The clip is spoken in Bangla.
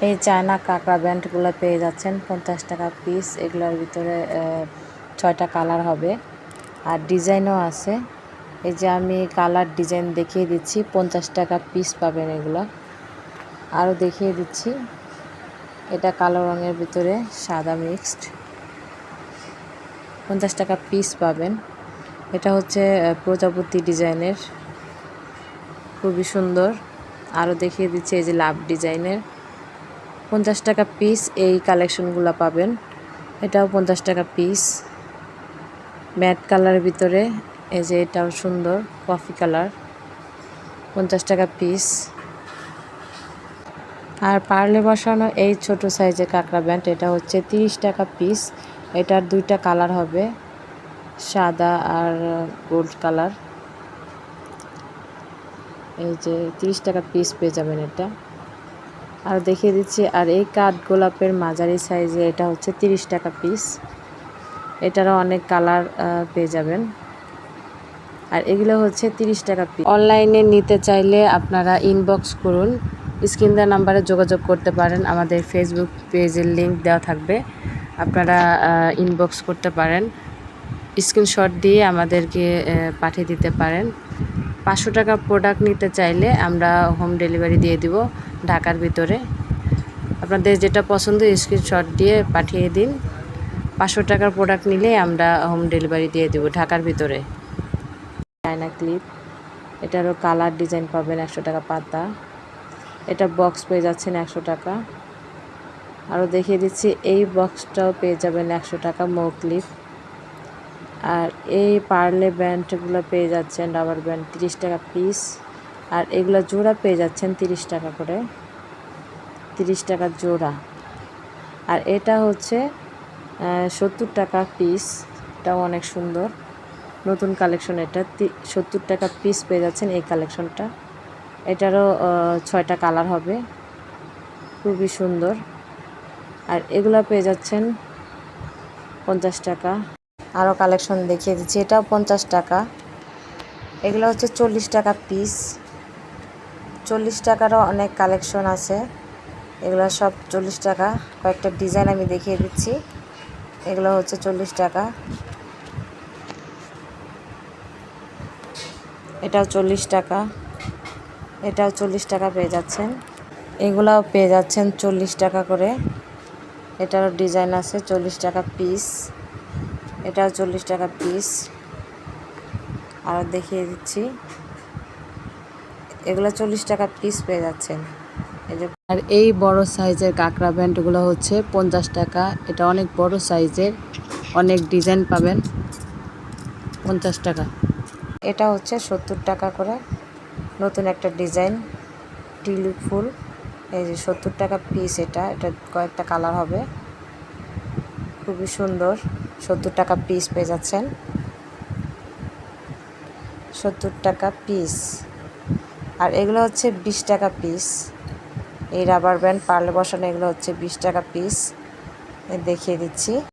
এই চায়না কাঁকড়া ব্যান্ডগুলো পেয়ে যাচ্ছেন 50 টাকা পিস। এগুলোর ভিতরে 6টা কালার হবে আর ডিজাইনও আছে। এই যে আমি কালার ডিজাইন দেখিয়ে দিচ্ছি, 50 টাকা পিস পাবেন এগুলো। আরও দেখিয়ে দিচ্ছি, এটা কালো রঙের ভিতরে সাদা মিক্সড, 50 টাকা পিস পাবেন। এটা হচ্ছে প্রজাপতি ডিজাইনের, খুবই সুন্দর। আরও দেখিয়ে দিচ্ছি এই যে লাভ ডিজাইনের, 50 টাকা পিস এই কালেকশনগুলো পাবেন। এটাও 50 টাকা পিস, ম্যাট কালারের ভিতরে। এই যে এটাও সুন্দর কফি কালার, 50 টাকা পিস। আর পার্লে বসানো এই ছোট সাইজের কাঁকড়া ব্যান্ড, এটা হচ্ছে 30 টাকা পিস। এটার 2টা কালার হবে, সাদা আর গোল্ড কালার। এই যে 30 টাকা পিস পেয়ে যাবেন এটা। আর দেখিয়ে দিচ্ছি, আর এই কাঠ গোলাপের মাঝারি সাইজে এটা হচ্ছে 30 টাকা পিস। এটারও অনেক কালার পেয়ে যাবেন। আর এগুলো হচ্ছে 30 টাকা পিস। অনলাইনে নিতে চাইলে আপনারা ইনবক্স করুন, স্ক্রিন দেওয়া নাম্বারে যোগাযোগ করতে পারেন। আমাদের ফেসবুক পেজের লিংক দেওয়া থাকবে, আপনারা ইনবক্স করতে পারেন। স্ক্রিনশট দিয়ে আমাদেরকে পাঠিয়ে দিতে পারেন। 500 টাকা প্রোডাক্ট নিতে চাইলে আমরা হোম ডেলিভারি দিয়ে দিব ঢাকার ভিতরে। আপনাদের যেটা পছন্দ স্ক্রিনশট দিয়ে পাঠিয়ে দিন। 500 টাকার প্রোডাক্ট নিলে আমরা হোম ডেলিভারি দিয়ে দেব ঢাকার ভিতরে। চায়না ক্লিপ, এটারও কালার ডিজাইন পাবেন 100 টাকা পাতা। এটা বক্স পেয়ে যাচ্ছেন 100 টাকা। আরও দেখিয়ে দিচ্ছি, এই বক্সটাও পেয়ে যাবেন 100 টাকা মৌ ক্লিপ। আর এই পার্লে ব্যান্ডগুলো পেয়ে যাচ্ছেন রাবার ব্যান্ড 30 টাকা পিস। আর এগুলো জোড়া পেয়ে যাচ্ছেন 30 টাকা করে, 30 টাকা জোড়া। আর এটা হচ্ছে 70 টাকা পিস। এটাও অনেক সুন্দর নতুন কালেকশন। এটা 70 টাকা পিস পেয়ে যাচ্ছেন এই কালেকশনটা। এটারও 6টা কালার হবে, খুবই সুন্দর। আর এগুলো পেয়ে যাচ্ছেন 50 টাকা। আরও কালেকশন দেখিয়ে দিচ্ছি, এটাও 50 টাকা। এগুলো হচ্ছে 40 টাকা পিস। 40 টাকারও অনেক কালেকশন আছে, এগুলো সব 40 টাকা। কয়েকটা ডিজাইন আমি দেখিয়ে দিচ্ছি, এগুলো হচ্ছে 40 টাকা। এটাও 40 টাকা, এটাও 40 টাকা পেয়ে যাচ্ছেন। এগুলাও পেয়ে যাচ্ছেন 40 টাকা করে। এটারও ডিজাইন আছে, 40 টাকা পিস। এটাও 40 টাকা পিস। আর দেখিয়ে দিচ্ছি, এগুলো 40 টাকা পিস পেয়ে যাচ্ছেন। এই যে, আর এই বড় সাইজের কাঁকড়া ব্যান্ডগুলো হচ্ছে 50 টাকা। এটা অনেক বড় সাইজের, অনেক ডিজাইন পাবেন, 50 টাকা। এটা হচ্ছে 70 টাকা করে, নতুন একটা ডিজাইন টিউলিপ ফুল। এই যে 70 টাকা পিস। এটা কয়েকটা কালার হবে, খুবই সুন্দর। 70 টাকা পিস পেয়ে যাচ্ছেন, 70 টাকা পিস। আর এগুলো হচ্ছে 20 টাকা পিস। এই রাবার ব্যান্ড পার্লে বসানো এগুলো হচ্ছে 20 টাকা পিস। দেখিয়ে দিচ্ছি।